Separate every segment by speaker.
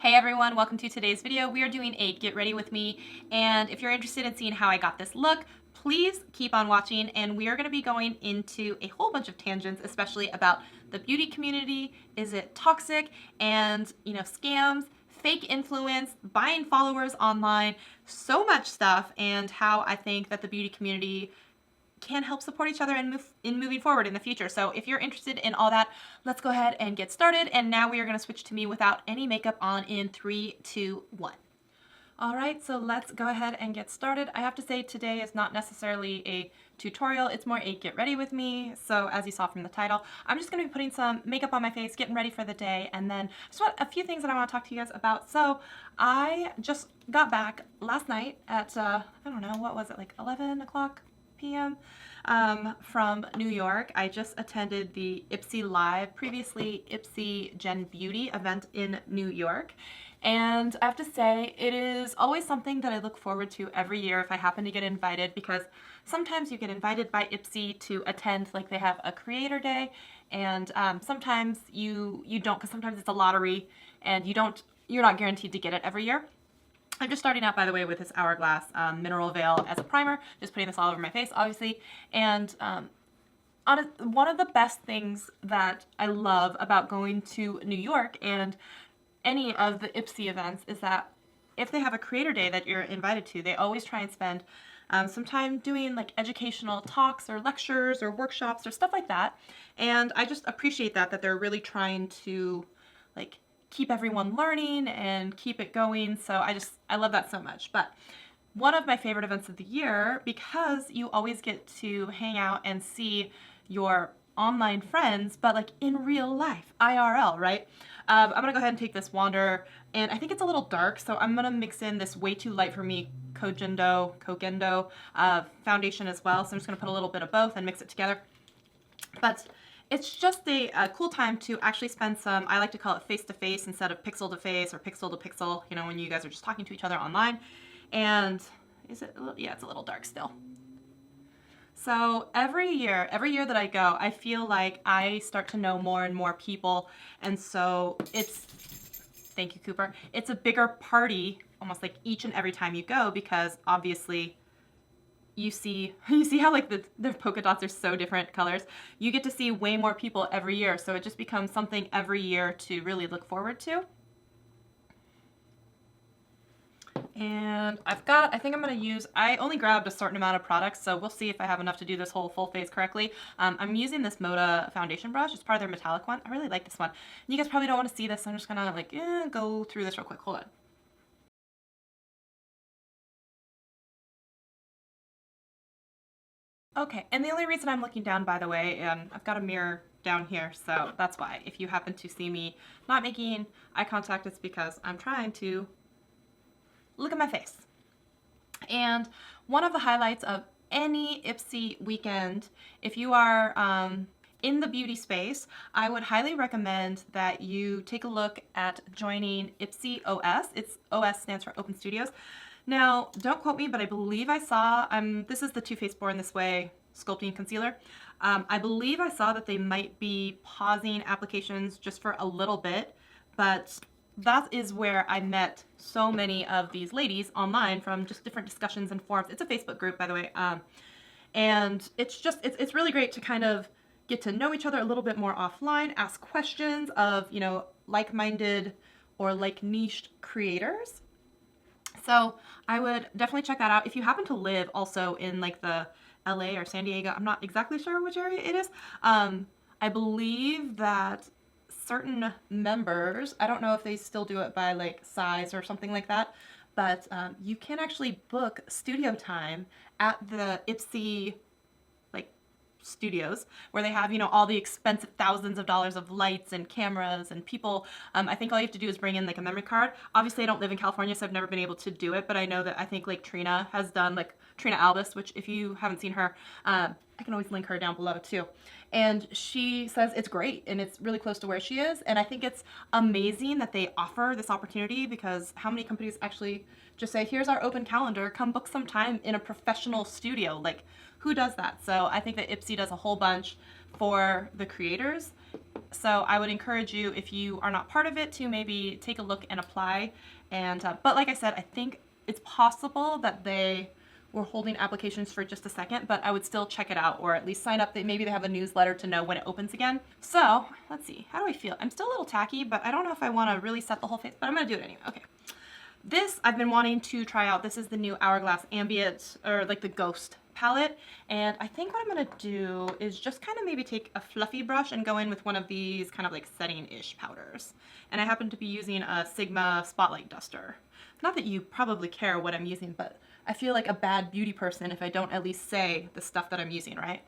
Speaker 1: Hey everyone, welcome to today's video. We are doing a get ready with me, and if you're interested in seeing how I got this look, please keep on watching, and we are going to be going into a whole bunch of tangents, especially about the beauty community. Is it toxic? And scams, fake influence, buying followers online, so much stuff, and how I think that the beauty community can help support each other and moving forward in the future. So if you're interested in all that, let's go ahead and get started. And now we are going to switch to me without any makeup on in 3, 2, 1. All right, so let's go ahead and get started. I have to say today is not necessarily a tutorial, it's more a get ready with me. So as you saw from the title, I'm just gonna be putting some makeup on my face, getting ready for the day, and then just a few things that I wanna talk to you guys about. So I just got back last night at, I don't know, what was it, like 11 o'clock p.m. From New York. I just attended the Ipsy Live, previously Ipsy Gen Beauty event in New York. And I have to say, it is always something that I look forward to every year if I happen to get invited, because sometimes you get invited by Ipsy to attend, like they have a creator day, and sometimes you don't, because sometimes it's a lottery and you're not guaranteed to get it every year. I'm just starting out, by the way, with this Hourglass Mineral Veil as a primer, just putting this all over my face, obviously. And one of the best things that I love about going to New York and any of the Ipsy events is that if they have a creator day that you're invited to, they always try and spend some time doing like educational talks or lectures or workshops or stuff like that. And I just appreciate that they're really trying to like keep everyone learning and keep it going. So I love that so much. But one of my favorite events of the year, because you always get to hang out and see your online friends, but like in real life, IRL, right? I'm gonna go ahead and take this Wander, and I think it's a little dark, so I'm gonna mix in this way too light for me Kogendo foundation as well. So I'm just gonna put a little bit of both and mix it together. But it's just a cool time to actually spend some, I like to call it face-to-face instead of pixel-to-face or pixel-to-pixel, when you guys are just talking to each other online. And is it, yeah, it's a little dark still. So every year that I go, I feel like I start to know more and more people. And so thank you, Cooper, it's a bigger party almost like each and every time you go, because obviously you see how like the polka dots are so different colors. You get to see way more people every year, so it just becomes something every year to really look forward to. And I think I'm going to I only grabbed a certain amount of products, so we'll see if I have enough to do this whole full face correctly. I'm using this Moda foundation brush. It's part of their metallic one. I really like this one. You guys probably don't want to see this, so I'm just going to like go through this real quick. Hold on. Okay, and the only reason I'm looking down, by the way, and I've got a mirror down here, so that's why. If you happen to see me not making eye contact, it's because I'm trying to look at my face. And one of the highlights of any Ipsy weekend, if you are in the beauty space, I would highly recommend that you take a look at joining Ipsy OS. OS stands for Open Studios. Now, don't quote me, but I believe I saw, this is the Too Faced Born This Way Sculpting Concealer. I believe I saw that they might be pausing applications just for a little bit, but that is where I met so many of these ladies online from just different discussions and forums. It's a Facebook group, by the way. And it's really great to kind of get to know each other a little bit more offline, ask questions of, like-minded or like-niched creators. So I would definitely check that out. If you happen to live also in like the LA or San Diego, I'm not exactly sure which area it is. I believe that certain members, I don't know if they still do it by like size or something like that, but you can actually book studio time at the Ipsy studios, where they have all the expensive thousands of dollars of lights and cameras and people. I think all you have to do is bring in like a memory card. Obviously I don't live in California, so I've never been able to do it, but I know that I think like Trina has done, like Trina Albus, which if you haven't seen her, I can always link her down below too. And she says it's great and it's really close to where she is. And I think it's amazing that they offer this opportunity, because how many companies actually just say, here's our open calendar, come book some time in a professional studio? Like, who does that? So I think that Ipsy does a whole bunch for the creators. So I would encourage you, if you are not part of it, to maybe take a look and apply. And but like I said, I think it's possible that they were holding applications for just a second, but I would still check it out, or at least sign up. Maybe they have a newsletter to know when it opens again. So let's see, how do I feel? I'm still a little tacky, but I don't know if I want to really set the whole face, but I'm gonna do it anyway. Okay. This I've been wanting to try out. This is the new Hourglass Ambient, or like the Ghost palette. And I think what I'm gonna do is just kind of maybe take a fluffy brush and go in with one of these kind of like setting-ish powders. And I happen to be using a Sigma Spotlight Duster. Not that you probably care what I'm using, but I feel like a bad beauty person if I don't at least say the stuff that I'm using, right?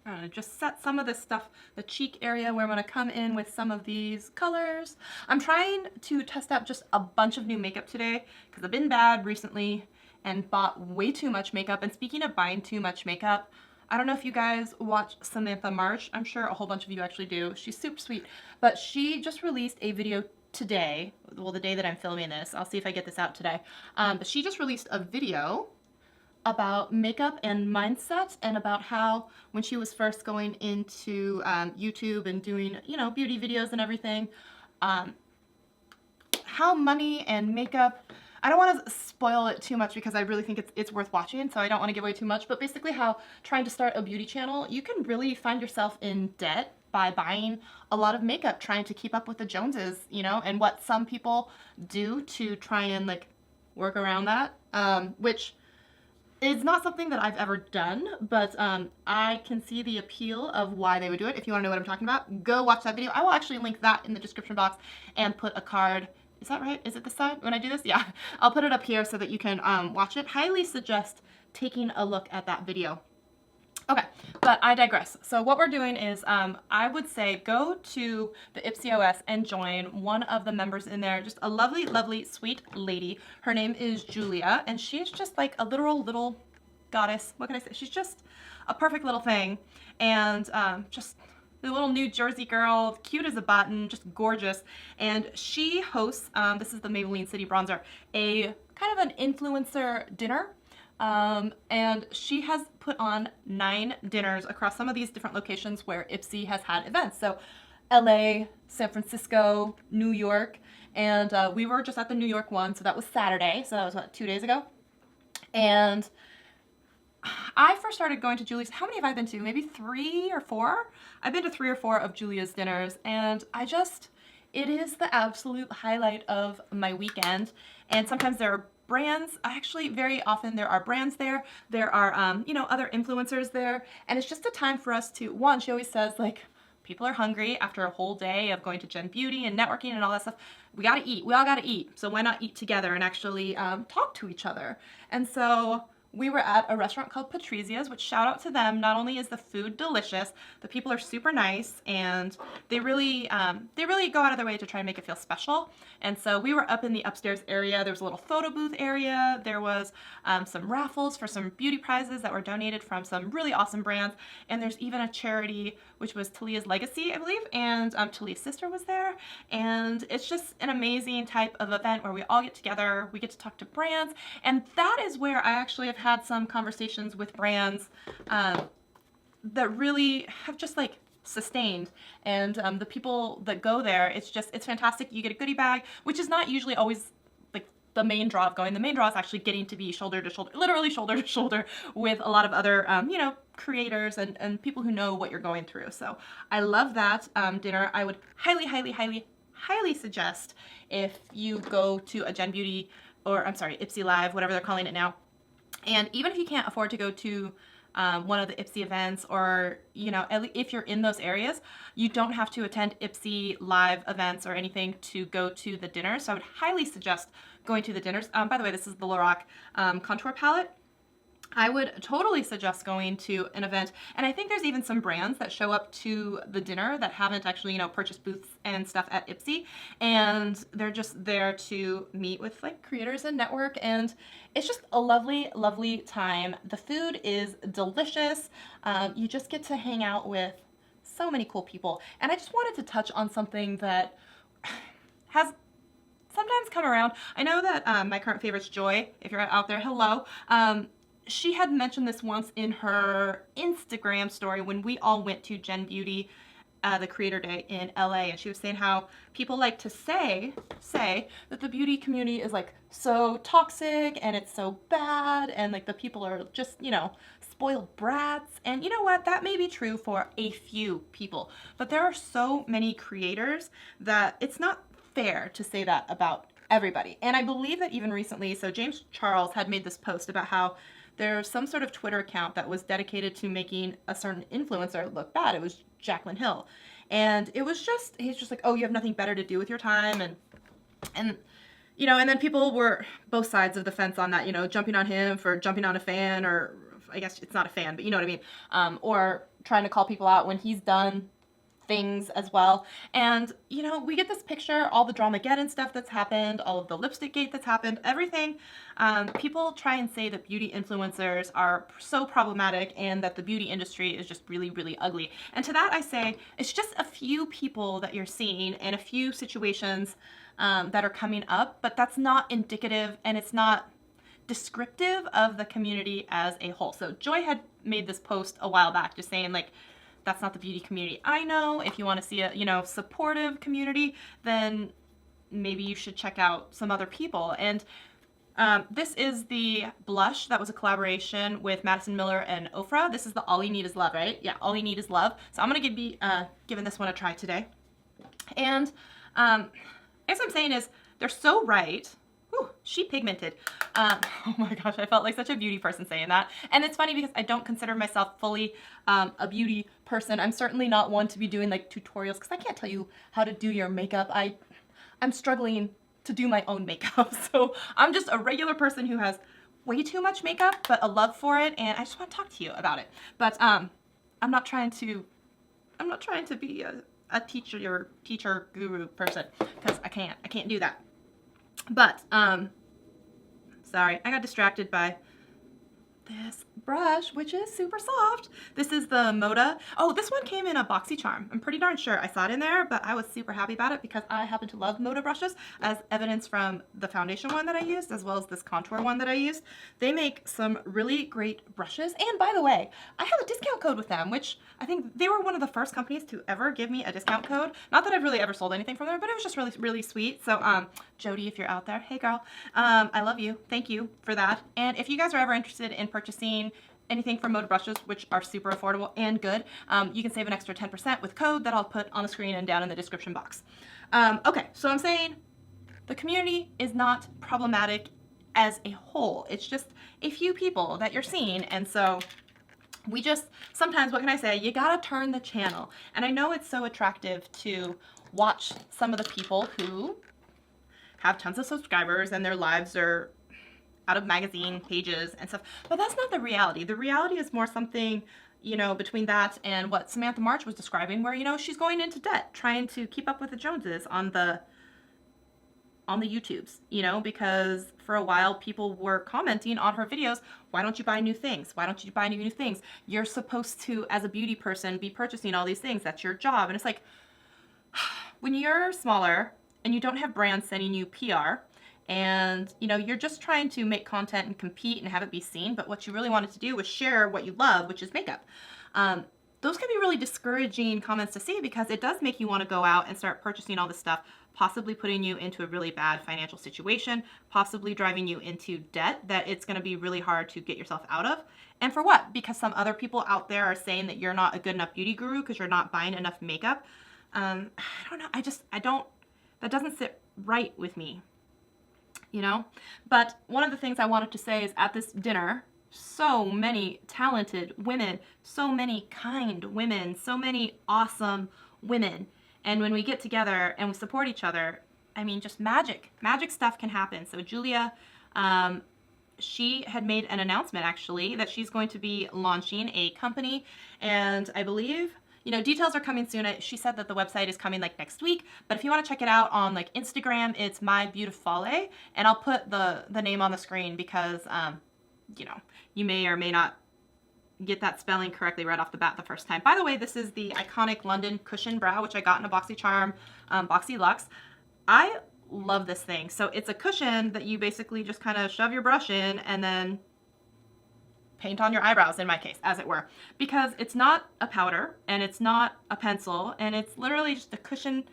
Speaker 1: I'm gonna just set some of this stuff, the cheek area, where I'm gonna come in with some of these colors. I'm trying to test out just a bunch of new makeup today because I've been bad recently and bought way too much makeup. And speaking of buying too much makeup, I don't know if you guys watch Samantha March. I'm sure a whole bunch of you actually do. She's super sweet, but she just released a video today, well, the day that I'm filming this. I'll see if I get this out today. But she just released a video about makeup and mindset, and about how when she was first going into YouTube and doing, you know, beauty videos and everything, how money and makeup, I don't want to spoil it too much because I really think it's worth watching, so I don't want to give away too much, but basically how trying to start a beauty channel, you can really find yourself in debt by buying a lot of makeup, trying to keep up with the Joneses, you know, and what some people do to try and like work around that, which is not something that I've ever done, but I can see the appeal of why they would do it. If you want to know what I'm talking about, go watch that video. I will actually link that in the description box and put a card. Is that right? Is it this side when I do this? Yeah. I'll put it up here so that you can watch it. Highly suggest taking a look at that video. Okay, but I digress. So what we're doing is, I would say go to the Ipsy OS and join one of the members in there. Just a lovely, lovely, sweet lady. Her name is Julia, and she's just like a literal little goddess. What can I say? She's just a perfect little thing, and just the little New Jersey girl, cute as a button, just gorgeous. And she hosts, this is the Maybelline City Bronzer, a kind of an influencer dinner. And she has put on 9 dinners across some of these different locations where Ipsy has had events. So LA, San Francisco, New York, and we were just at the New York one, so that was Saturday, so that was what, 2 days ago? And I first started going to Julia's, how many have I been to? Maybe 3 or 4? I've been to 3 or 4 of Julia's dinners, and it is the absolute highlight of my weekend. And sometimes there are brands, actually very often there are brands there. There are, you know, other influencers there. And it's just a time for us to, one, she always says, like, people are hungry after a whole day of going to Gen Beauty and networking and all that stuff. We gotta eat. We all gotta eat. So why not eat together and actually talk to each other? And so we were at a restaurant called Patrizia's, which shout out to them. Not only is the food delicious, the people are super nice, and they really go out of their way to try and make it feel special. And so we were up in the upstairs area. There was a little photo booth area. There was some raffles for some beauty prizes that were donated from some really awesome brands. And there's even a charity, which was Talia's Legacy, I believe, and Talia's sister was there. And it's just an amazing type of event where we all get together, we get to talk to brands, and that is where I actually have had some conversations with brands that really have just like sustained. And the people that go there, it's fantastic. You get a goodie bag, which is not usually always like the main draw of going. The main draw is actually getting to be shoulder to shoulder, literally shoulder to shoulder with a lot of other, you know, creators and people who know what you're going through. So I love that dinner. I would highly, highly, highly, highly suggest if you go to a Gen Beauty, or I'm sorry, Ipsy Live, whatever they're calling it now. And even if you can't afford to go to one of the Ipsy events, or, you know, if you're in those areas, you don't have to attend Ipsy Live events or anything to go to the dinner. So I would highly suggest going to the dinners. By the way, this is the Lorac contour palette. I would totally suggest going to an event, and I think there's even some brands that show up to the dinner that haven't actually, you know, purchased booths and stuff at Ipsy, and they're just there to meet with like creators and network, and it's just a lovely, lovely time. The food is delicious. You just get to hang out with so many cool people, and I just wanted to touch on something that has sometimes come around. I know that my current favorite's Joy, if you're out there, hello. She had mentioned this once in her Instagram story when we all went to Gen Beauty the Creator Day in LA, and she was saying how people like to say that the beauty community is like so toxic and it's so bad, and like the people are just, you know, spoiled brats. And you know what? That may be true for a few people, but there are so many creators that it's not fair to say that about everybody. And I believe that even recently, so James Charles had made this post about how there's some sort of Twitter account that was dedicated to making a certain influencer look bad. It was Jaclyn Hill. And it was just, he's just like, oh, you have nothing better to do with your time. And you know, and then people were both sides of the fence on that, you know, jumping on him for jumping on a fan, or I guess it's not a fan, but you know what I mean? Or trying to call people out when he's done things as well. And you know, we get this picture, all the Dramageddon stuff that's happened, all of the lipstick gate that's happened, everything. People try and say that beauty influencers are so problematic and that the beauty industry is just really, really ugly. And to that I say, it's just a few people that you're seeing and a few situations that are coming up, but that's not indicative and it's not descriptive of the community as a whole. So Joy had made this post a while back just saying like, that's not the beauty community I know. If you want to see a, you know, supportive community, then maybe you should check out some other people. And this is the blush that was a collaboration with Madison Miller and Ofra. This is the All You Need Is Love, right? Yeah, All You Need Is Love. So I'm going to be giving this one a try today. And I guess what I'm saying is they're so right. Whew, she pigmented. Oh my gosh, I felt like such a beauty person saying that. And it's funny because I don't consider myself fully a beauty person. I'm certainly not one to be doing like tutorials because I can't tell you how to do your makeup. I'm struggling to do my own makeup. So I'm just a regular person who has way too much makeup, but a love for it. And I just want to talk to you about it. But I'm not trying to be a teacher guru person because I can't do that. But, sorry, I got distracted by this brush, which is super soft. This is the Moda. Oh, this one came in a BoxyCharm. I'm pretty darn sure I saw it in there, but I was super happy about it because I happen to love Moda brushes, as evidence from the foundation one that I used, as well as this contour one that I used. They make some really great brushes. And by the way, I have a discount code with them, which I think they were one of the first companies to ever give me a discount code. Not that I've really ever sold anything from them, but it was just really, really sweet. So, Jody, if you're out there, hey girl, I love you. Thank you for that. And if you guys are ever interested in purchasing anything from Moda brushes, which are super affordable and good, you can save an extra 10% with code that I'll put on the screen and down in the description box. Okay, so I'm saying the community is not problematic as a whole. It's just a few people that you're seeing, and so we just, sometimes, what can I say, you gotta turn the channel. And I know it's so attractive to watch some of the people who have tons of subscribers and their lives are out of magazine pages and stuff, but that's not the reality. The reality is more something, you know, between that and what Samantha March was describing, where, you know, she's going into debt trying to keep up with the Joneses on the YouTubes, you know, because for a while people were commenting on her videos, why don't you buy new things? Why don't you buy new things? You're supposed to, as a beauty person, be purchasing all these things. That's your job. And it's like, when you're smaller and you don't have brands sending you PR, and you know, you're just trying to make content and compete and have it be seen, but what you really wanted to do was share what you love, which is makeup. Those can be really discouraging comments to see because it does make you want to go out and start purchasing all this stuff, possibly putting you into a really bad financial situation, possibly driving you into debt that it's going to be really hard to get yourself out of. And for what? Because some other people out there are saying that you're not a good enough beauty guru because you're not buying enough makeup. I don't know. That doesn't sit right with me, you know? But one of the things I wanted to say is at this dinner, so many talented women, so many kind women, so many awesome women. And when we get together and we support each other, I mean, just magic stuff can happen. So Julia, she had made an announcement actually that she's going to be launching a company, and I believe, you know, details are coming soon. She said that the website is coming like next week, but if you want to check it out on like Instagram, it's My Beautifale, and I'll put the name on the screen because, you know, you may or may not get that spelling correctly right off the bat the first time. By the way, this is the iconic London Cushion Brow, which I got in a BoxyCharm Boxy Luxe. I love this thing. So it's a cushion that you basically just kind of shove your brush in and then paint on your eyebrows in my case, as it were, because it's not a powder and it's not a pencil and it's literally just a cushion.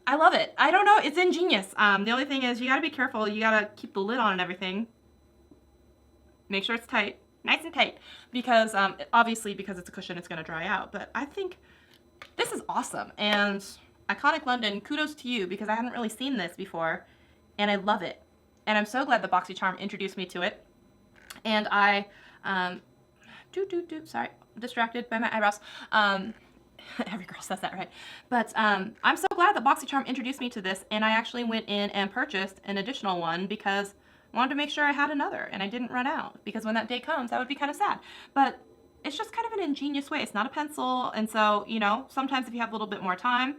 Speaker 1: I love it. I don't know, it's ingenious. The only thing is you gotta be careful. You gotta keep the lid on and everything. Make sure it's tight, nice and tight, because obviously because it's a cushion, it's gonna dry out. But I think this is awesome. And Iconic London, kudos to you, because I hadn't really seen this before and I love it. And I'm so glad that BoxyCharm introduced me to it. And I, sorry, distracted by my eyebrows. Every girl says that, right? But I'm so glad that BoxyCharm introduced me to this, and I actually went in and purchased an additional one because I wanted to make sure I had another and I didn't run out, because when that day comes, that would be kind of sad. But it's just kind of an ingenious way. It's not a pencil, and so, you know, sometimes if you have a little bit more time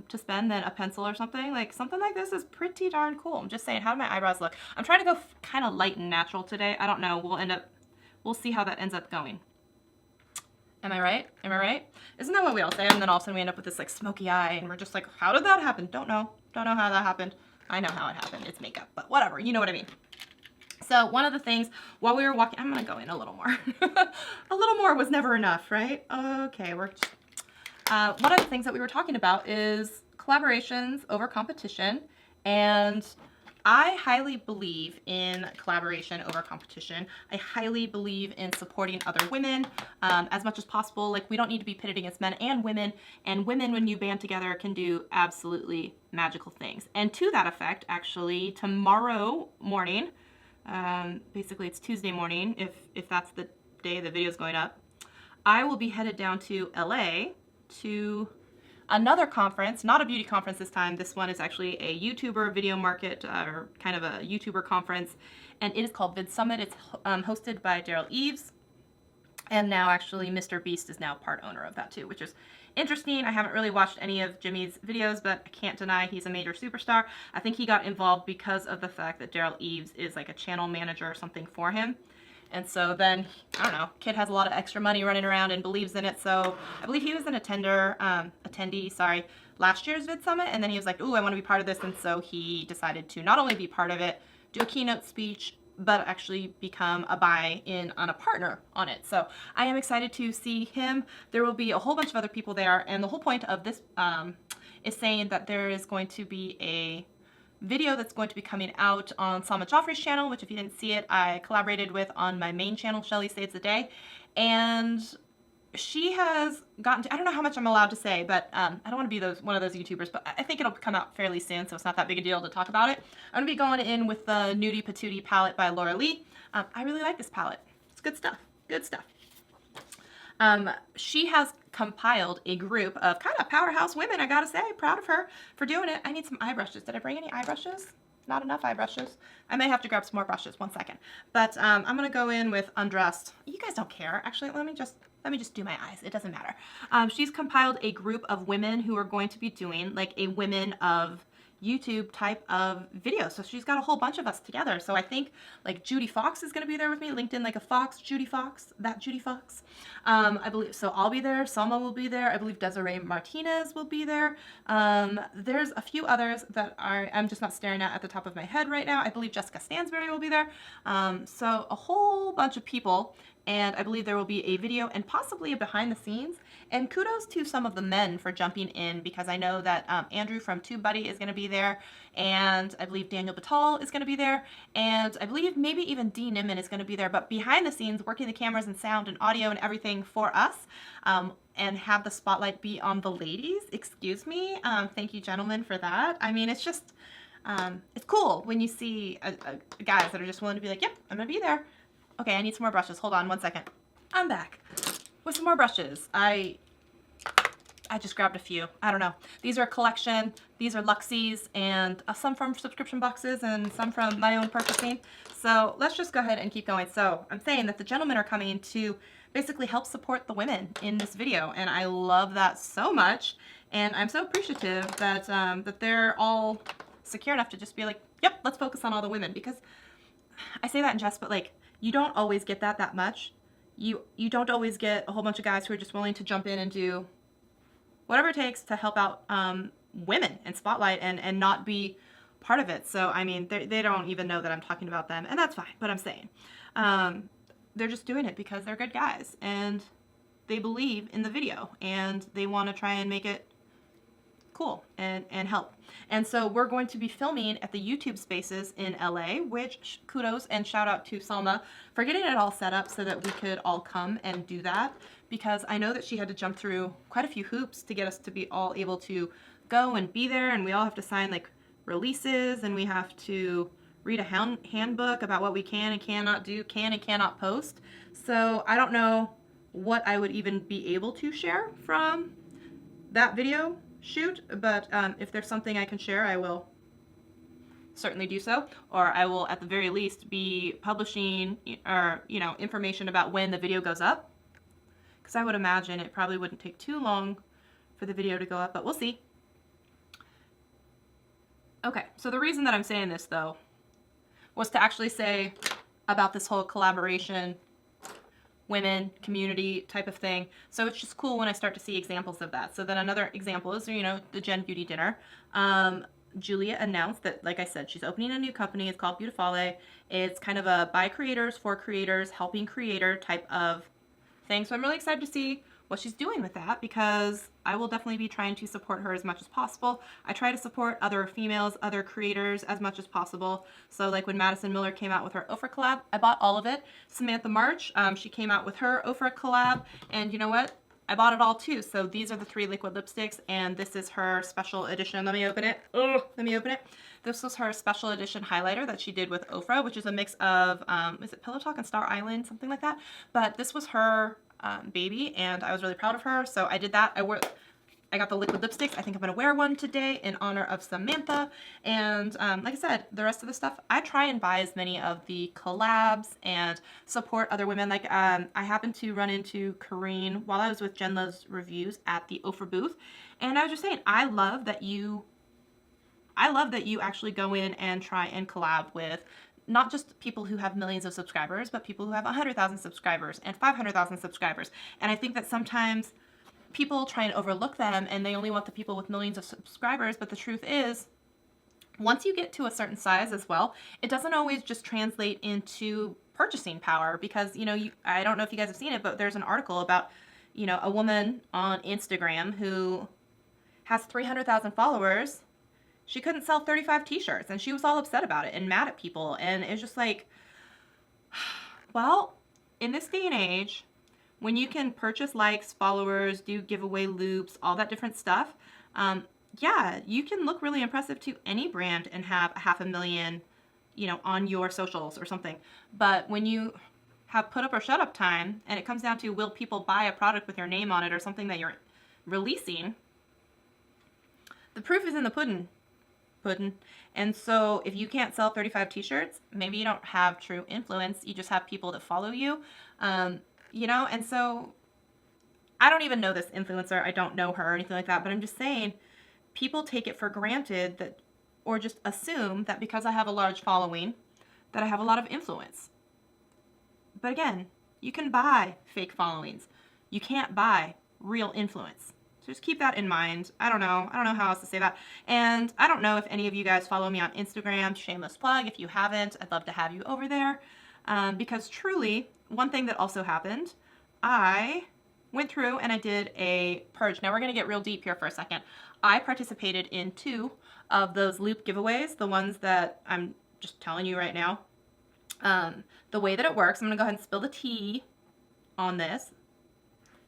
Speaker 1: to spend than a pencil or something like this is pretty darn cool. I'm just saying, how do my eyebrows look? I'm trying to go kind of light and natural today. I don't know. We'll see how that ends up going. Am I right? Am I right? Isn't that what we all say? And then all of a sudden we end up with this like smoky eye and we're just like, how did that happen? Don't know. Don't know how that happened. I know how it happened. It's makeup, but whatever. You know what I mean. So one of the things while we were walking, I'm going to go in a little more. A little more was never enough, right? Okay, we're just, one of the things that we were talking about is collaborations over competition, and I highly believe in collaboration over competition. I highly believe in supporting other women as much as possible. Like, we don't need to be pitted against men and women when you band together can do absolutely magical things. And to that effect, actually, tomorrow morning, basically it's Tuesday morning, if that's the day the video is going up, I will be headed down to LA to another conference, not a beauty conference this time. This one is actually a YouTuber video market, or kind of a YouTuber conference, and it is called Vid Summit. It's hosted by Daryl Eves, and now actually Mr. Beast is now part owner of that too, which is interesting. I haven't really watched any of Jimmy's videos, but I can't deny he's a major superstar. I think he got involved because of the fact that Daryl Eves is like a channel manager or something for him. And so then, I don't know, kid has a lot of extra money running around and believes in it. So I believe he was an attendee, sorry, last year's Vid Summit. And then he was like, ooh, I want to be part of this. And so he decided to not only be part of it, do a keynote speech, but actually become a buy-in on a partner on it. So I am excited to see him. There will be a whole bunch of other people there. And the whole point of this is saying that there is going to be a video that's going to be coming out on Salma Joffrey's channel, which if you didn't see it, I collaborated with on my main channel, Shelly Saves a Day. And she has gotten to, I don't know how much I'm allowed to say, but I don't want to be one of those YouTubers, but I think it'll come out fairly soon, so it's not that big a deal to talk about it. I'm going to be going in with the Nudie Patootie palette by Laura Lee. I really like this palette. It's good stuff. Good stuff. She has compiled a group of kind of powerhouse women, I gotta say. Proud of her for doing it. I need some eye brushes. Did I bring any eye brushes? Not enough eye brushes. I may have to grab some more brushes. 1 second. But I'm gonna go in with Undressed. You guys don't care. Actually, let me just do my eyes. It doesn't matter. She's compiled a group of women who are going to be doing like a women of YouTube type of video. So she's got a whole bunch of us together. So I think like Judy Fox is going to be there with me. LinkedIn like a fox, Judy Fox, that Judy Fox. I believe, so I'll be there. Selma will be there. I believe Desiree Martinez will be there. There's a few others that I'm just not staring at the top of my head right now. I believe Jessica Stansberry will be there. So a whole bunch of people. And I believe there will be a video and possibly a behind the scenes. And kudos to some of the men for jumping in, because I know that Andrew from TubeBuddy is going to be there, and I believe Daniel Batal is going to be there, and I believe maybe even Dee Nimmin is going to be there, but behind the scenes, working the cameras and sound and audio and everything for us, and have the spotlight be on the ladies. Excuse me. Thank you, gentlemen, for that. I mean, it's just, it's cool when you see guys that are just willing to be like, yep, I'm going to be there. Okay, I need some more brushes. Hold on 1 second. I'm back with some more brushes. I just grabbed a few. I don't know. These are a collection. These are Luxie's, and some from subscription boxes and some from my own purchasing. So let's just go ahead and keep going. So I'm saying that the gentlemen are coming to basically help support the women in this video, and I love that so much. And I'm so appreciative that that they're all secure enough to just be like, yep, let's focus on all the women, because I say that in jest, but like, you don't always get that much. You don't always get a whole bunch of guys who are just willing to jump in and do whatever it takes to help out women and spotlight and not be part of it. So, I mean, they don't even know that I'm talking about them, and that's fine, but I'm saying. they're just doing it because they're good guys and they believe in the video and they want to try and make it cool and help. And so we're going to be filming at the YouTube Spaces in LA, which kudos and shout out to Selma for getting it all set up so that we could all come and do that, because I know that she had to jump through quite a few hoops to get us to be all able to go and be there, and we all have to sign like releases, and we have to read a handbook about what we can and cannot do, can and cannot post. So I don't know what I would even be able to share from that video shoot, but if there's something I can share, I will certainly do so, or I will at the very least be publishing or information about when the video goes up, because I would imagine it probably wouldn't take too long for the video to go up, but we'll see. Okay, so the reason that I'm saying this though was to actually say about this whole collaboration, women, community type of thing. So it's just cool when I start to see examples of that. So then another example is, the Gen Beauty dinner. Julia announced that, like I said, she's opening a new company. It's called Beautifale. It's kind of a by creators, for creators, helping creator type of thing. So I'm really excited to see what she's doing with that, because I will definitely be trying to support her as much as possible. I try to support other females, other creators as much as possible. So like when Madison Miller came out with her Ofra collab, I bought all of it. Samantha March, she came out with her Ofra collab, and you know what? I bought it all too. So these are the 3 liquid lipsticks, and this is her special edition. Let me open it. Oh, let me open it. This was her special edition highlighter that she did with Ofra, which is a mix of, is it Pillow Talk and Star Island, something like that? But this was her baby, and I was really proud of her, so I did that. I got the liquid lipsticks. I think I'm going to wear one today in honor of Samantha. And like I said, the rest of the stuff, I try and buy as many of the collabs and support other women. Like I happened to run into Corrine while I was with Jenla's reviews at the Ofra booth. And I was just saying, I love that you actually go in and try and collab with not just people who have millions of subscribers, but people who have 100,000 subscribers and 500,000 subscribers. And I think that sometimes people try and overlook them, and they only want the people with millions of subscribers. But the truth is, once you get to a certain size as well, it doesn't always just translate into purchasing power, because I don't know if you guys have seen it, but there's an article about a woman on Instagram who has 300,000 followers. She couldn't sell 35 t-shirts, and she was all upset about it and mad at people. And it's just like, well, in this day and age, when you can purchase likes, followers, do giveaway loops, all that different stuff, yeah, you can look really impressive to any brand and have 500,000, on your socials or something. But when you have put up or shut up time, and it comes down to, will people buy a product with your name on it or something that you're releasing, the proof is in the pudding. And so if you can't sell 35 t-shirts, maybe you don't have true influence. You just have people that follow you, and so I don't even know this influencer. I don't know her or anything like that, but I'm just saying people take it for granted that, or just assume that because I have a large following, that I have a lot of influence. But again, you can buy fake followings. You can't buy real influence. So just keep that in mind. I don't know how else to say that. And I don't know if any of you guys follow me on Instagram. Shameless plug. If you haven't, I'd love to have you over there. Because truly, one thing that also happened, I went through and I did a purge. Now we're going to get real deep here for a second. I participated in 2 of those loop giveaways, the ones that I'm just telling you right now. The way that it works, I'm going to go ahead and spill the tea on this.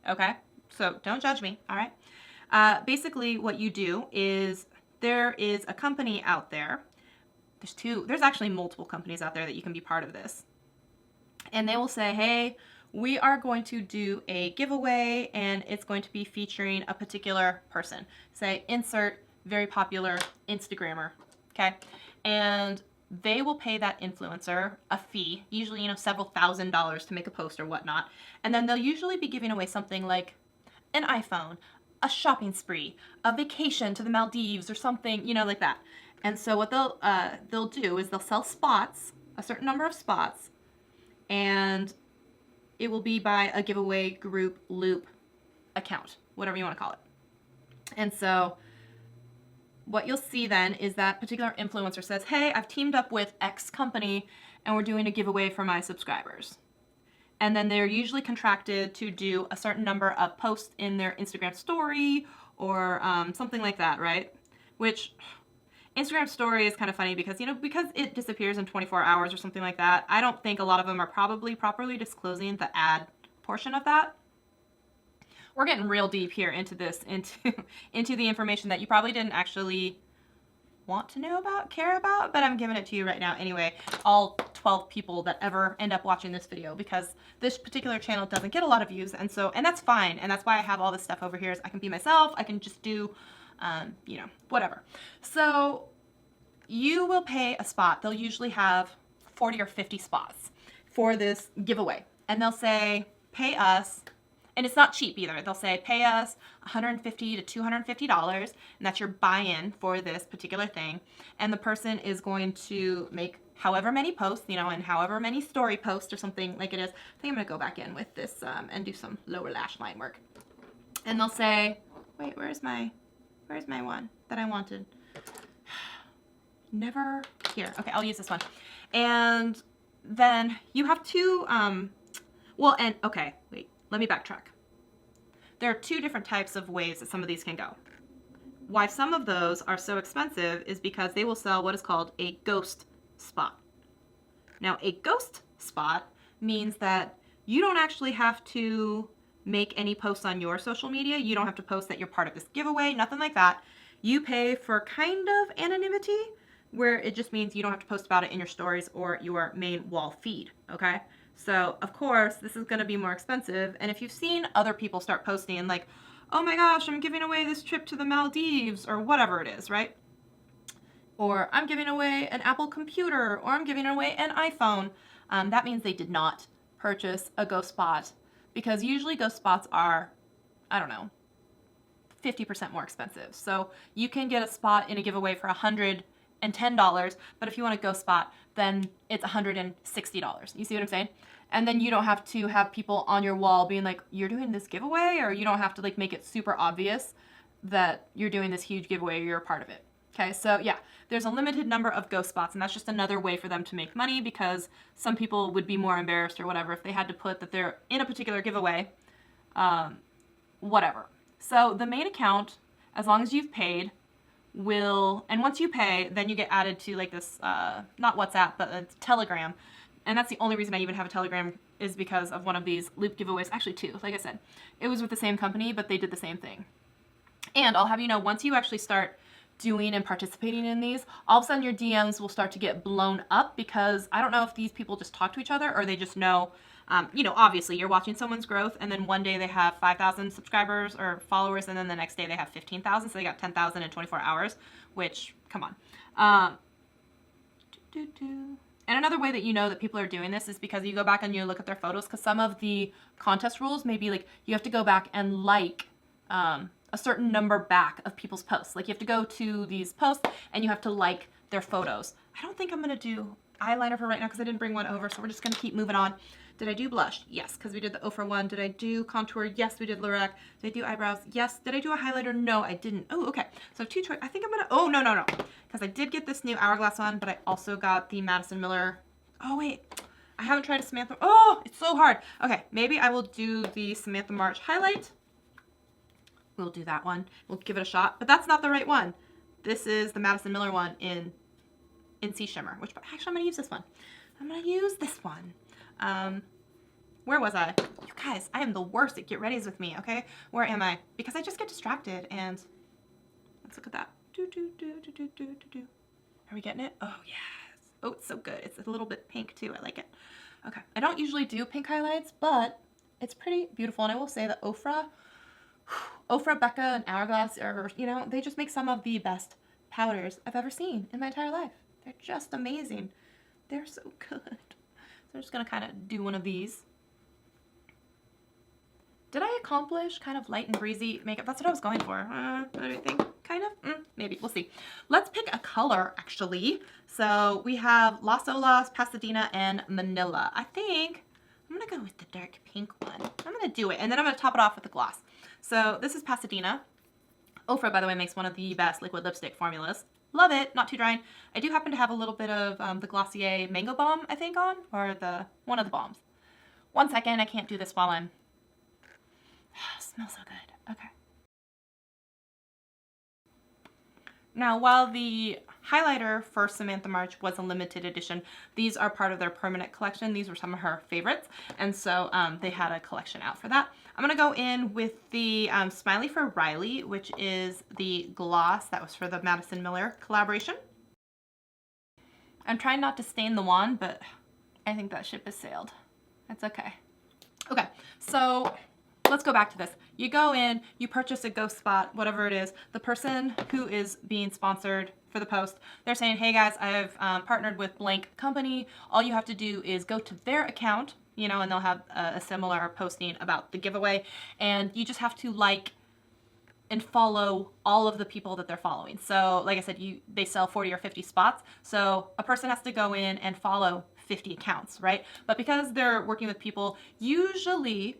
Speaker 1: Okay? So don't judge me, all right? Basically what you do is, there is a company out there. There's actually multiple companies out there that you can be part of this. And they will say, hey, we are going to do a giveaway, and it's going to be featuring a particular person. Say, insert very popular Instagrammer, okay? And they will pay that influencer a fee, usually, several $1,000s to make a post or whatnot. And then they'll usually be giving away something like an iPhone, a shopping spree, a vacation to the Maldives, or something, like that. And so what they'll do is they'll sell spots, a certain number of spots, and it will be by a giveaway group loop account, whatever you want to call it. And so what you'll see then is that particular influencer says, hey, I've teamed up with X company and we're doing a giveaway for my subscribers. and then they're usually contracted to do a certain number of posts in their Instagram story or something like that, right? Which Instagram story is kind of funny because, you know, because it disappears in 24 hours or something like that, I don't think a lot of them are probably properly disclosing the ad portion of that. We're getting real deep here into this, into the information that you probably didn't actually want to know about, care about, but I'm giving it to you right now anyway, all 12 people that ever end up watching this video, because this particular channel doesn't get a lot of views, and that's fine, and that's why I have all this stuff over here, is I can be myself, I can just do, you know, whatever. So you will pay a spot. They'll usually have 40 or 50 spots for this giveaway, and they'll say, pay us. And it's not cheap either. They'll say, pay us $150 to $250, and that's your buy-in for this particular thing. And the person is going to make however many posts, you know, and however many story posts or something like it is. I think I'm going to go back in with this and do some lower lash line work. And they'll say, wait, where's my one that I wanted? Never here. Okay, I'll use this one. And then you have to, okay, wait. Let me backtrack. There are two different types of ways that some of these can go. Why some of those are so expensive is because they will sell what is called a ghost spot. Now, a ghost spot means that you don't actually have to make any posts on your social media. You don't have to post that you're part of this giveaway, nothing like that. You pay for kind of anonymity, where it just means you don't have to post about it in your stories or your main wall feed, okay? So, of course, this is going to be more expensive. And if you've seen other people start posting and like, oh my gosh, I'm giving away this trip to the Maldives or whatever it is, right? Or I'm giving away an Apple computer, or I'm giving away an iPhone. That means they did not purchase a ghost spot, because usually ghost spots are, I don't know, 50% more expensive. So you can get a spot in a giveaway for $110, but if you want a ghost spot, then it's $160. You see what I'm saying? And then you don't have to have people on your wall being like, you're doing this giveaway, or you don't have to like make it super obvious that you're doing this huge giveaway or you're a part of it. Okay, so yeah, there's a limited number of ghost spots, and that's just another way for them to make money, because some people would be more embarrassed or whatever if they had to put that they're in a particular giveaway, whatever. So the main account, as long as you've paid, and once you pay, then you get added to like this, not WhatsApp, but a Telegram. And that's the only reason I even have a Telegram, is because of one of these loop giveaways. Actually, two, like I said. It was with the same company, but they did the same thing. And I'll have you know, once you actually start doing and participating in these, all of a sudden your DMs will start to get blown up, because I don't know if these people just talk to each other or they just know, you know, obviously you're watching someone's growth, and then one day they have 5,000 subscribers or followers, and then the next day they have 15,000, so they got 10,000 in 24 hours, which, come on. And another way that you know that people are doing this is because you go back and you look at their photos, because some of the contest rules may be like you have to go back and like a certain number back of people's posts. Like you have to go to these posts and you have to like their photos. I don't think I'm going to do eyeliner for right now because I didn't bring one over, so we're just going to keep moving on. Did I do blush? Yes, because we did the Ofra one. Did I do contour? Yes, we did Lorac. Did I do eyebrows? Yes. Did I do a highlighter? No, I didn't. Oh, okay. So two choice. I think I'm going to, oh, no. Because I did get this new Hourglass one, but I also got the Madison Miller. Oh, wait. I haven't tried a Samantha. Oh, it's so hard. Okay, maybe I will do the Samantha March highlight. We'll do that one. We'll give it a shot. But that's not the right one. This is the Madison Miller one in Sea Shimmer, which actually I'm going to use this one. I'm going to use this one. Where was I? You guys, I am the worst at get readies with me, okay? Where am I? Because I just get distracted, and let's look at that. Are we getting it? Oh, yes. Oh, it's so good. It's a little bit pink, too. I like it. Okay. I don't usually do pink highlights, but it's pretty beautiful, and I will say that Ofra, Becca, and Hourglass are, you know, they just make some of the best powders I've ever seen in my entire life. They're just amazing. They're so good. So I'm just going to kind of do one of these. Did I accomplish kind of light and breezy makeup? That's what I was going for. What do you think? Kind of? Maybe. We'll see. Let's pick a color, actually. So we have Las Olas, Pasadena, and Manila. I think I'm going to go with the dark pink one. I'm going to do it, and then I'm going to top it off with the gloss. So this is Pasadena. Ofra, by the way, makes one of the best liquid lipstick formulas. Love it. Not too drying. I do happen to have a little bit of the Glossier Mango Balm, I think, on, or one of the balms. 1 second, I can't do this while I'm, smells so good. Okay. Now, while the highlighter for Samantha March was a limited edition, these are part of their permanent collection. These were some of her favorites, and so they had a collection out for that. I'm gonna go in with the Smiley for Riley, which is the gloss that was for the Madison Miller collaboration. I'm trying not to stain the wand, but I think that ship has sailed. That's okay. Okay, so let's go back to this. You go in, you purchase a ghost spot, whatever it is. The person who is being sponsored for the post, they're saying, hey guys, I've partnered with blank company. All you have to do is go to their account, you know, and they'll have a similar posting about the giveaway. And you just have to like and follow all of the people that they're following. So like I said, they sell 40 or 50 spots. So a person has to go in and follow 50 accounts, right? But because they're working with people, usually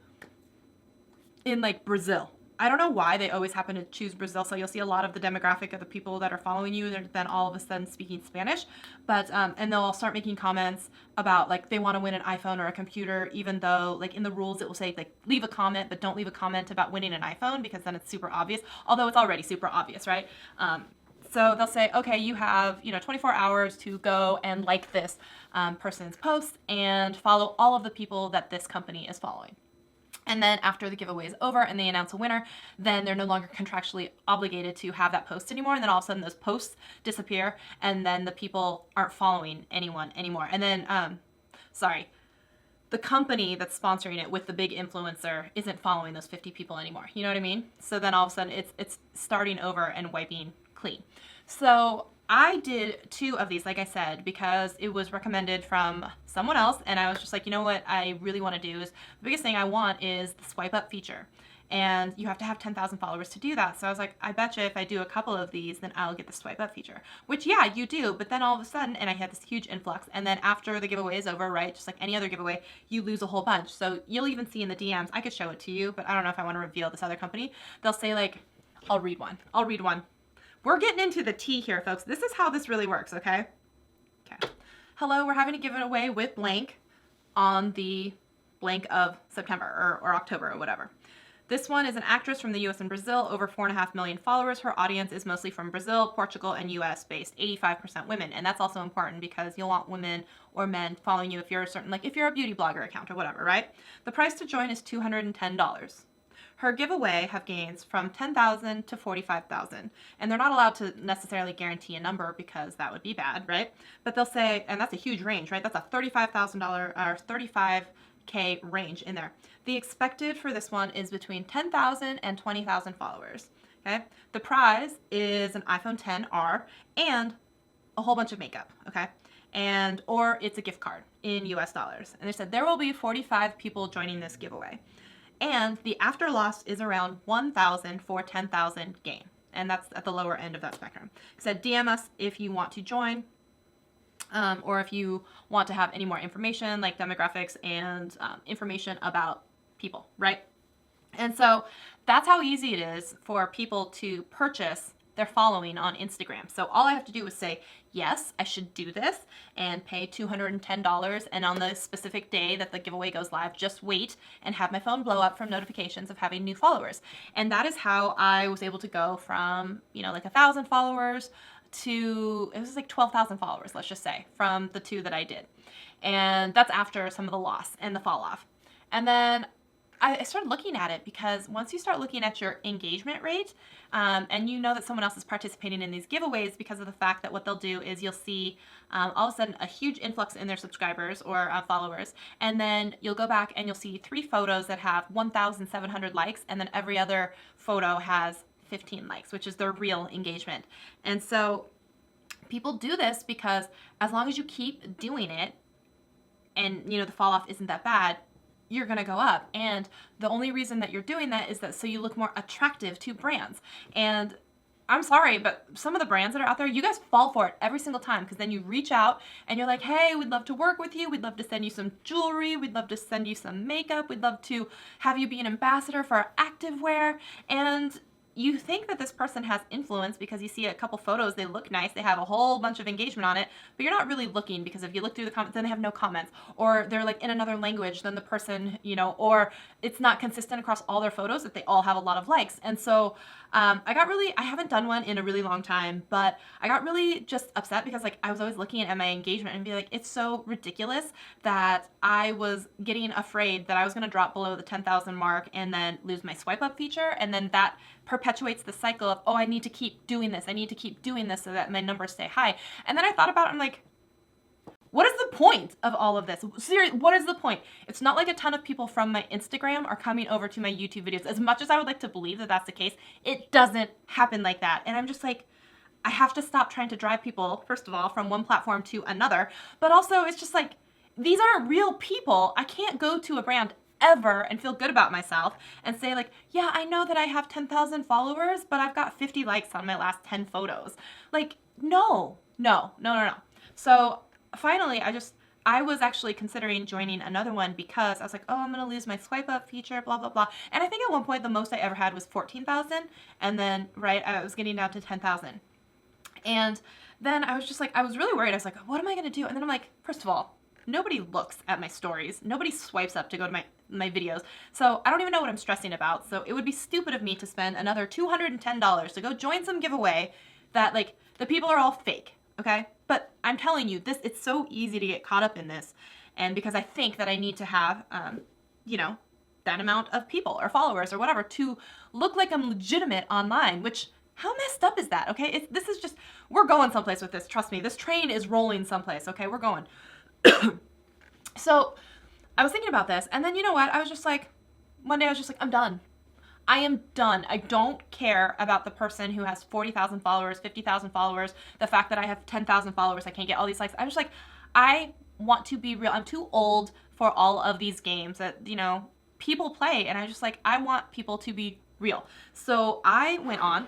Speaker 1: in like Brazil, I don't know why they always happen to choose Brazil. So you'll see a lot of the demographic of the people that are following you, they're then all of a sudden speaking Spanish. But, and they'll start making comments about like they want to win an iPhone or a computer, even though like in the rules it will say like leave a comment, but don't leave a comment about winning an iPhone because then it's super obvious, although it's already super obvious, right? So they'll say, okay, you have, 24 hours to go and like this person's post and follow all of the people that this company is following. And then after the giveaway is over and they announce a winner, then they're no longer contractually obligated to have that post anymore. And then all of a sudden those posts disappear and then the people aren't following anyone anymore. And then, the company that's sponsoring it with the big influencer isn't following those 50 people anymore. You know what I mean? So then all of a sudden it's starting over and wiping clean. So I did 2 of these, like I said, because it was recommended from someone else, and I was just like, you know what I really want to do is, the biggest thing I want is the swipe up feature, and you have to have 10,000 followers to do that. So I was like, I bet you if I do a couple of these, then I'll get the swipe up feature, which yeah, you do, but then all of a sudden, and I had this huge influx, and then after the giveaway is over, right, just like any other giveaway, you lose a whole bunch. So you'll even see in the DMs, I could show it to you, but I don't know if I want to reveal this other company. They'll say like, I'll read one. We're getting into the tea here, folks. This is how this really works, okay? Okay. Hello, we're having a giveaway with blank on the blank of September or October or whatever. This one is an actress from the US and Brazil, over 4.5 million followers. Her audience is mostly from Brazil, Portugal, and US based, 85% women. And that's also important because you'll want women or men following you if you're a certain, like if you're a beauty blogger account or whatever, right? The price to join is $210. Her giveaway have gains from 10,000 to 45,000, and they're not allowed to necessarily guarantee a number because that would be bad, right? But they'll say, and that's a huge range, right? That's a $35,000 or 35K range in there. The expected for this one is between 10,000 and 20,000 followers. Okay, the prize is an iPhone XR and a whole bunch of makeup. Okay, or it's a gift card in US dollars. And they said there will be 45 people joining this giveaway. And the after loss is around 1,000 for 10,000 gain. And that's at the lower end of that spectrum. It said DM us if you want to join, or if you want to have any more information like demographics and information about people, right? And so that's how easy it is for people to purchase their following on Instagram. So all I have to do is say, yes, I should do this and pay $210. And on the specific day that the giveaway goes live, just wait and have my phone blow up from notifications of having new followers. And that is how I was able to go from, like 1,000 followers to, it was like 12,000 followers, let's just say, from the 2 that I did. And that's after some of the loss and the fall off. And then I started looking at it because once you start looking at your engagement rate, and you know that someone else is participating in these giveaways because of the fact that what they'll do is you'll see all of a sudden a huge influx in their subscribers or followers, and then you'll go back and you'll see 3 photos that have 1,700 likes, and then every other photo has 15 likes, which is their real engagement. And so people do this because as long as you keep doing it and the fall off isn't that bad, you're going to go up. And the only reason that you're doing that is that so you look more attractive to brands. And I'm sorry, but some of the brands that are out there, you guys fall for it every single time, because then you reach out and you're like, hey, we'd love to work with you. We'd love to send you some jewelry. We'd love to send you some makeup. We'd love to have you be an ambassador for our activewear. And you think that this person has influence because you see a couple photos, they look nice, they have a whole bunch of engagement on it, but you're not really looking, because if you look through the comments, then they have no comments, or they're like in another language than the person, you know, or it's not consistent across all their photos that they all have a lot of likes. And so I haven't done one in a really long time, but I got really just upset because like I was always looking at my engagement and be like, it's so ridiculous that I was getting afraid that I was going to drop below the 10,000 mark and then lose my swipe up feature. And then that perpetuates the cycle of, oh, I need to keep doing this. I need to keep doing this so that my numbers stay high. And then I thought about it, I'm like, what is the point of all of this? Seriously, what is the point? It's not like a ton of people from my Instagram are coming over to my YouTube videos. As much as I would like to believe that that's the case, it doesn't happen like that. And I'm just like, I have to stop trying to drive people, first of all, from one platform to another. But also, it's just like, these aren't real people. I can't go to a brand ever and feel good about myself and say like, yeah, I know that I have 10,000 followers, but I've got 50 likes on my last 10 photos. Like, no. So finally, I was actually considering joining another one because I was like, oh, I'm going to lose my swipe up feature, blah, blah, blah. And I think at one point, the most I ever had was 14,000. And then, right, I was getting down to 10,000. And then I was just like, I was really worried. I was like, what am I going to do? And then I'm like, first of all, nobody looks at my stories. Nobody swipes up to go to my videos. So I don't even know what I'm stressing about. So it would be stupid of me to spend another $210 to go join some giveaway that like the people are all fake. Okay. But I'm telling you this, it's so easy to get caught up in this. And because I think that I need to have, you know, that amount of people or followers or whatever to look like I'm legitimate online, which how messed up is that? Okay. This is just, we're going someplace with this. Trust me, this train is rolling someplace. Okay. We're going. So I was thinking about this, and then you know what? I was just like, one day I was just like, I'm done. I am done. I don't care about the person who has 40,000 followers, 50,000 followers, the fact that I have 10,000 followers, I can't get all these likes. I was like, I want to be real. I'm too old for all of these games that, you know, people play, and I just like, I want people to be real. So I went on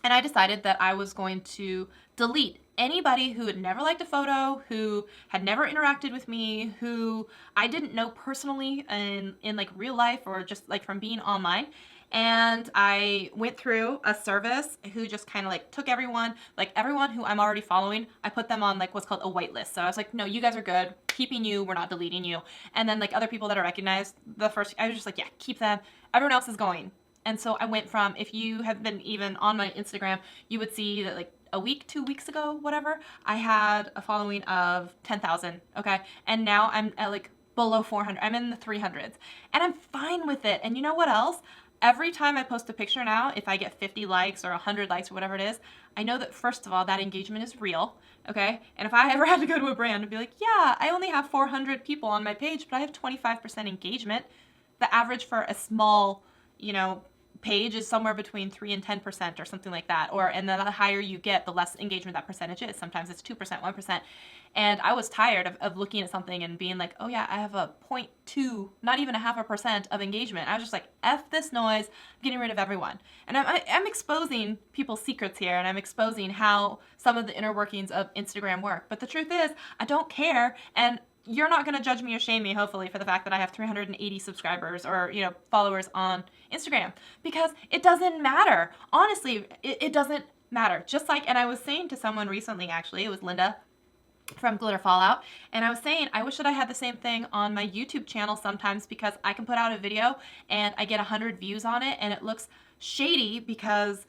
Speaker 1: and I decided that I was going to delete anybody who had never liked a photo, who had never interacted with me, who I didn't know personally in like real life or just like from being online. And I went through a service who just kind of like took everyone who I'm already following, I put them on like what's called a whitelist. So I was like, no, you guys are good, keeping you, we're not deleting you. And then like other people that I recognized, I was just like, yeah, keep them. Everyone else is going. And so I went from, if you have been even on my Instagram, you would see that like a week, 2 weeks ago, whatever, I had a following of 10,000, okay? And now I'm at like below 400. I'm in the 300s. And I'm fine with it. And you know what else? Every time I post a picture now, if I get 50 likes or 100 likes or whatever it is, I know that first of all, that engagement is real, okay? And if I ever had to go to a brand and be like, yeah, I only have 400 people on my page, but I have 25% engagement, the average for a small, you know, page is somewhere between 3 and 10% or something like that. And then the higher you get, the less engagement that percentage is. Sometimes it's 2%, 1%. And I was tired of looking at something and being like, oh yeah, I have a 0.2, not even a 0.5% of engagement. I was just like, F this noise, I'm getting rid of everyone. And I'm exposing people's secrets here, and I'm exposing how some of the inner workings of Instagram work. But the truth is, I don't care. And you're not going to judge me or shame me, hopefully, for the fact that I have 380 subscribers or, you know, followers on Instagram, because it doesn't matter. Honestly, it doesn't matter. Just like, and I was saying to someone recently, actually, it was Linda from Glitter Fallout, and I was saying, I wish that I had the same thing on my YouTube channel sometimes, because I can put out a video and I get 100 views on it and it looks shady, because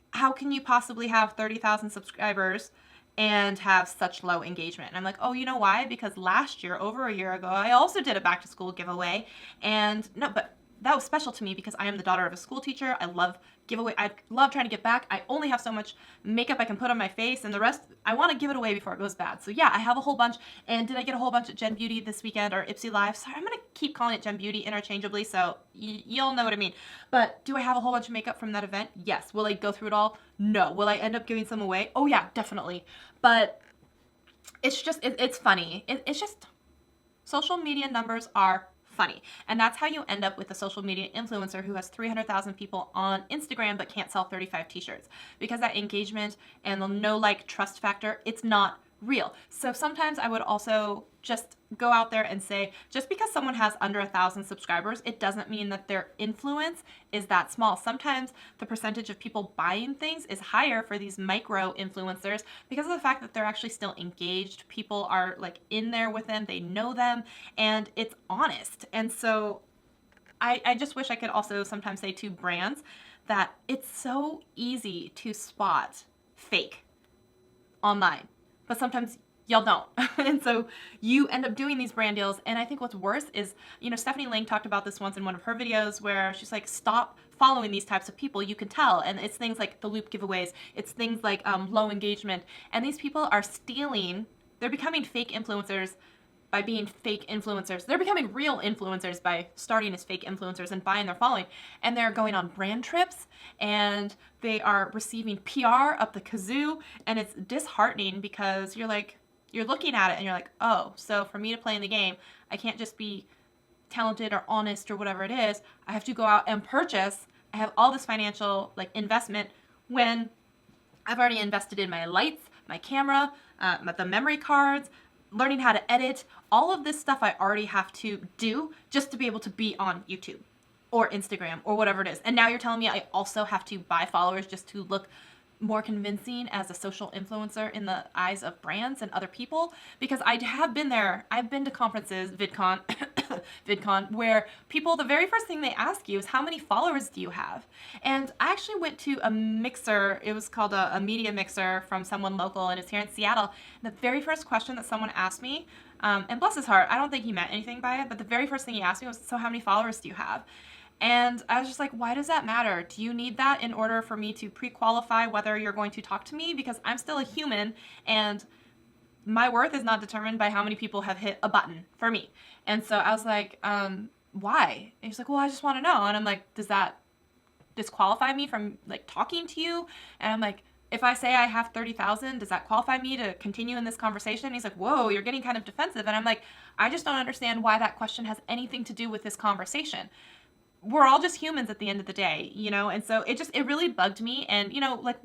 Speaker 1: how can you possibly have 30,000 subscribers and have such low engagement? And I'm like, oh, you know why? Because last year, over a year ago, I also did a back to school giveaway. And no, but that was special to me because I am the daughter of a school teacher. I love giveaway. I love trying to give back. I only have so much makeup I can put on my face, and the rest, I want to give it away before it goes bad. So yeah, I have a whole bunch. And did I get a whole bunch at Gen Beauty this weekend, or Ipsy Live? Sorry, I'm going to keep calling it Gen Beauty interchangeably, so you'll know what I mean. But do I have a whole bunch of makeup from that event? Yes. Will I go through it all? No. Will I end up giving some away? Oh yeah, definitely. But it's just, it's funny. It's just, social media numbers are funny. And that's how you end up with a social media influencer who has 300,000 people on Instagram but can't sell 35 t-shirts. Because that engagement and the no like trust factor, it's not real. So sometimes I would also just go out there and say, just because someone has under 1,000 subscribers, it doesn't mean that their influence is that small. Sometimes the percentage of people buying things is higher for these micro influencers because of the fact that they're actually still engaged. People are like in there with them, they know them, and it's honest. And so I just wish I could also sometimes say to brands that it's so easy to spot fake online, but sometimes y'all don't. And so you end up doing these brand deals. And I think what's worse is, Stephanie Ling talked about this once in one of her videos where she's like, stop following these types of people. You can tell. And it's things like the loop giveaways. It's things like low engagement. And these people are stealing. They're becoming fake influencers by being fake influencers. They're becoming real influencers by starting as fake influencers and buying their following. And they're going on brand trips and they are receiving PR up the kazoo. And it's disheartening because you're looking at it and you're like, oh, so for me to play in the game, I can't just be talented or honest or whatever it is. I have to go out and purchase. I have all this financial investment when I've already invested in my lights, my camera, the memory cards, learning how to edit, all of this stuff I already have to do just to be able to be on YouTube or Instagram or whatever it is. And now you're telling me I also have to buy followers just to look more convincing as a social influencer in the eyes of brands and other people, because I have been there. I've been to conferences, VidCon, where people, the very first thing they ask you is how many followers do you have? And I actually went to a mixer. It was called a media mixer from someone local, and it's here in Seattle. And the very first question that someone asked me, and bless his heart, I don't think he meant anything by it, but the very first thing he asked me was, so how many followers do you have? And I was just like, why does that matter? Do you need that in order for me to pre-qualify whether you're going to talk to me? Because I'm still a human and my worth is not determined by how many people have hit a button for me. And so I was like, why? And he's like, well, I just want to know. And I'm like, does that disqualify me from talking to you? And I'm like, if I say I have 30,000, does that qualify me to continue in this conversation? And he's like, whoa, you're getting kind of defensive. And I'm like, I just don't understand why that question has anything to do with this conversation. We're all just humans at the end of the day, And so it really bugged me. And,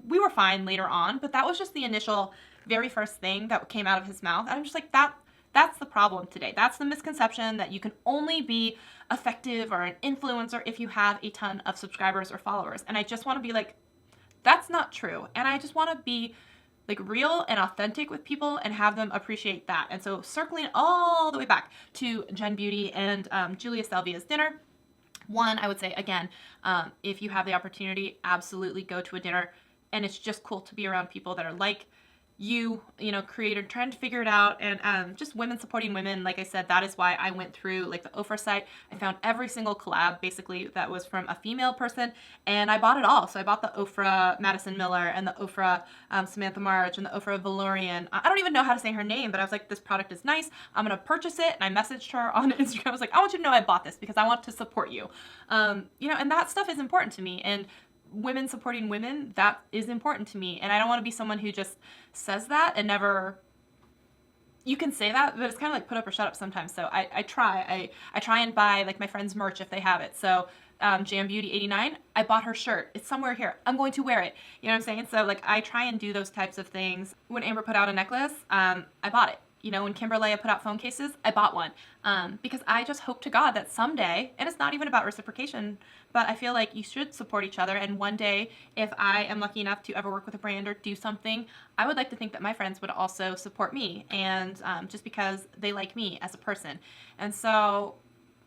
Speaker 1: we were fine later on, but that was just the initial very first thing that came out of his mouth. And I'm just like, that's the problem today. That's the misconception that you can only be effective or an influencer if you have a ton of subscribers or followers. And I just want to be like, that's not true. And I just want to be real and authentic with people and have them appreciate that. And so circling all the way back to Jen Beauty and Julia Salvia's dinner, one, I would say, again, if you have the opportunity, absolutely go to a dinner. And it's just cool to be around people that are like you, creator, trying to figure it out. And just women supporting women. Like I said, that is why I went through the Ofra site. I found every single collab basically that was from a female person and I bought it all. So I bought the Ofra Madison Miller and the Ofra Samantha March and the Ofra Valorian. I don't even know how to say her name, but I was like, this product is nice. I'm going to purchase it. And I messaged her on Instagram. I was like, I want you to know I bought this because I want to support you. And that stuff is important to me. And women supporting women, that is important to me. And I don't want to be someone who just says that and never, you can say that, but it's kind of like put up or shut up sometimes. So I try and buy my friend's merch if they have it. So Jam Beauty 89, I bought her shirt. It's somewhere here. I'm going to wear it. You know what I'm saying? So I try and do those types of things. When Amber put out a necklace, I bought it. When Kimberly put out phone cases, I bought one because I just hope to God that someday, and it's not even about reciprocation, but I feel like you should support each other. And one day, if I am lucky enough to ever work with a brand or do something, I would like to think that my friends would also support me, and just because they like me as a person. And so,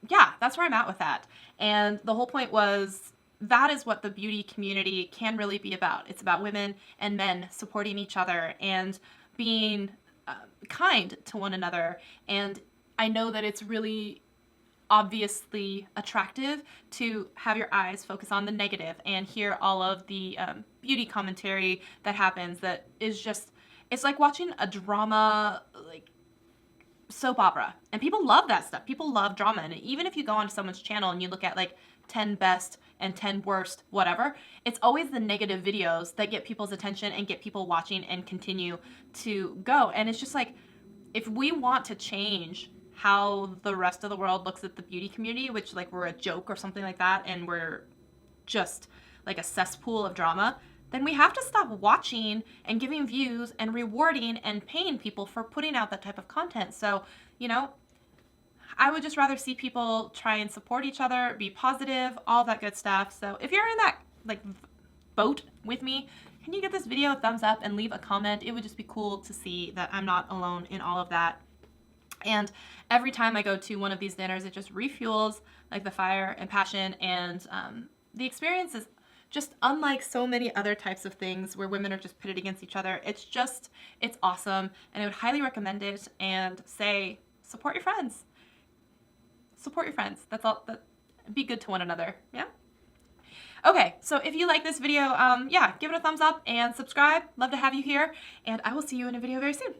Speaker 1: yeah, that's where I'm at with that. And the whole point was, that is what the beauty community can really be about. It's about women and men supporting each other and being kind to one another. And I know that it's really obviously attractive to have your eyes focus on the negative and hear all of the beauty commentary that happens that is just, it's like watching a drama, soap opera. And people love that stuff. People love drama. And even if you go onto someone's channel and you look at 10 best and 10 worst, whatever, it's always the negative videos that get people's attention and get people watching and continue to go. And it's just if we want to change how the rest of the world looks at the beauty community, which we're a joke or something like that, and we're just a cesspool of drama, then we have to stop watching and giving views and rewarding and paying people for putting out that type of content. So, you know, I would just rather see people try and support each other, be positive, all that good stuff. So if you're in that like boat with me, can you give this video a thumbs up and leave a comment? It would just be cool to see that I'm not alone in all of that. And every time I go to one of these dinners, it just refuels like the fire and passion, and the experience is just unlike so many other types of things where women are just pitted against each other. It's awesome, and I would highly recommend it, and say support your friends. Support your friends. That's all. Be good to one another. Yeah. Okay, so if you like this video, yeah, give it a thumbs up and subscribe. Love to have you here, and I will see you in a video very soon.